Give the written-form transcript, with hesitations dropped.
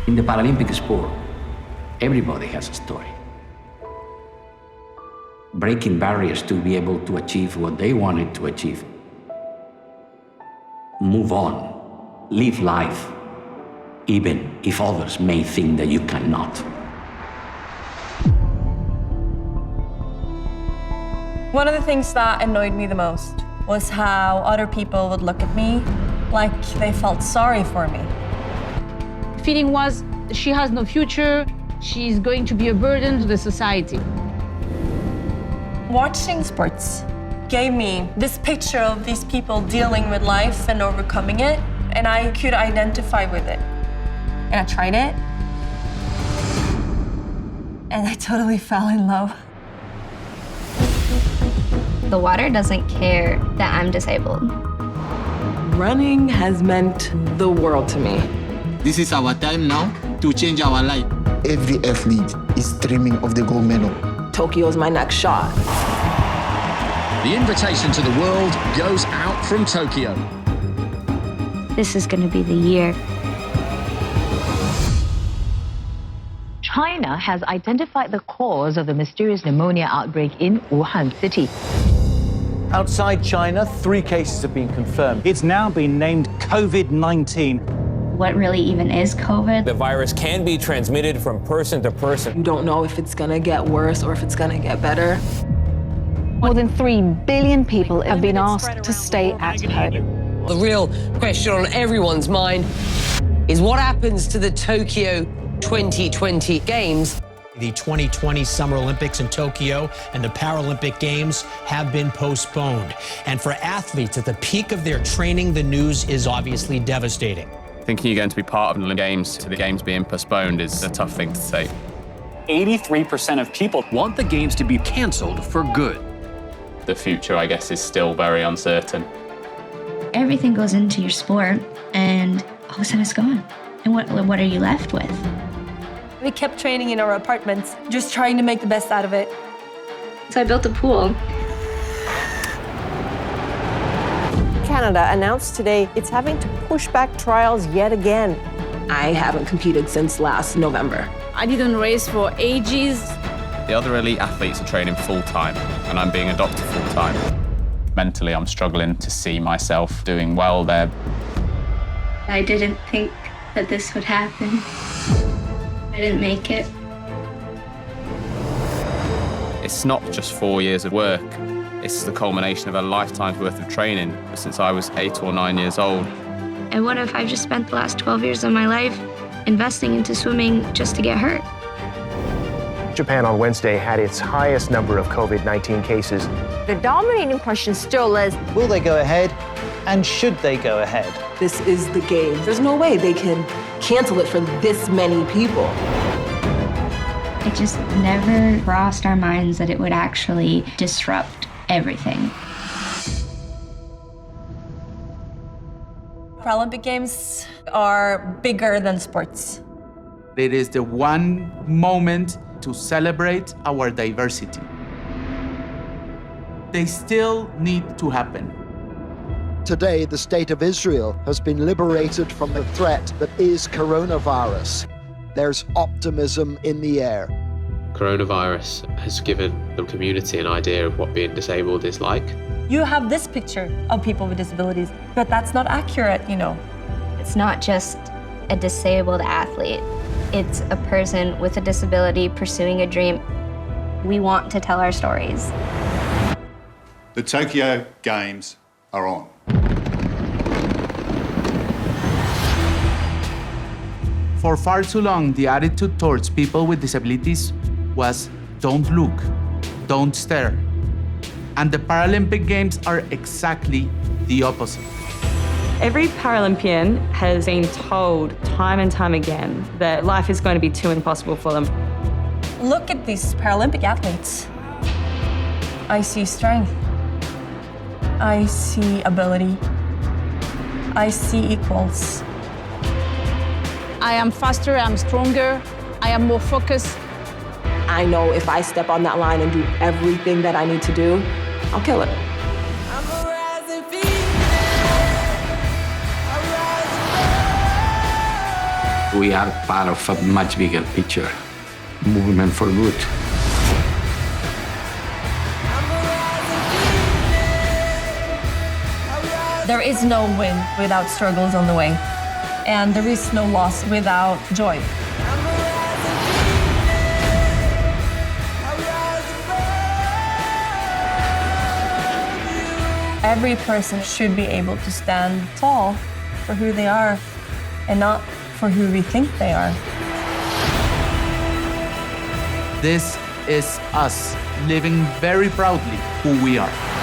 In the Paralympic sport, everybody has a story. Breaking barriers to be able to achieve what they wanted to achieve. Move on, live life, even if others may think that you cannot. One of the things that annoyed me the most was how other people would look at me like they felt sorry for me. The feeling was she has no future, she's going to be a burden to the society. Watching sports gave me this picture of these people dealing with life and overcoming it, and I could identify with it. And I tried it, and I totally fell in love. The water doesn't care that I'm disabled. Running has meant the world to me. This is our time now to change our life. Every athlete is dreaming of the gold medal. Tokyo is my next shot. The invitation to the world goes out from Tokyo. This is going to be the year. China has identified the cause of the mysterious pneumonia outbreak in Wuhan city. Outside China, 3 cases have been confirmed. It's now been named COVID-19. What really even is COVID? The virus can be transmitted from person to person. You don't know if it's gonna get worse or if it's gonna get better. More than 3 billion people have been asked to stay at home. The real question on everyone's mind is what happens to the Tokyo 2020 Games. The 2020 Summer Olympics in Tokyo and the Paralympic Games have been postponed. And for athletes at the peak of their training, the news is obviously devastating. Thinking you're going to be part of the Games to the Games being postponed is a tough thing to say. 83% of people want the Games to be cancelled for good. The future, I guess, is still very uncertain. Everything goes into your sport, and all of a sudden it's gone. And what are you left with? We kept training in our apartments, just trying to make the best out of it. So I built a pool. Canada announced today it's having to push back trials yet again. I haven't competed since last November. I didn't race for ages. The other elite athletes are training full-time, and I'm being a doctor full-time. Mentally, I'm struggling to see myself doing well there. I didn't think that this would happen. I didn't make it. It's not just 4 years of work. It's the culmination of a lifetime's worth of training since I was 8 or 9 years old. And what if I've just spent the last 12 years of my life investing into swimming just to get hurt? Japan on Wednesday had its highest number of COVID-19 cases. The dominating question still is, will they go ahead, and should they go ahead? This is the Games. There's no way they can cancel it for this many people. It just never crossed our minds that it would actually disrupt everything. Paralympic Games are bigger than sports. It is the one moment to celebrate our diversity. They still need to happen. Today, the state of Israel has been liberated from the threat that is coronavirus. There's optimism in the air. Coronavirus has given the community an idea of what being disabled is like. You have this picture of people with disabilities, but that's not accurate, you know. It's not just a disabled athlete. It's a person with a disability pursuing a dream. We want to tell our stories. The Tokyo Games are on. For far too long, the attitude towards people with disabilities was don't look, don't stare. And the Paralympic Games are exactly the opposite. Every Paralympian has been told time and time again that life is going to be too impossible for them. Look at these Paralympic athletes. I see strength. I see ability. I see equals. I am faster, I'm stronger, I am more focused. I know if I step on that line and do everything that I need to do, I'll kill it. We are part of a much bigger picture, movement for good. There is no win without struggles on the way, and there is no loss without joy. Every person should be able to stand tall for who they are and not for who we think they are. This is us living very proudly who we are.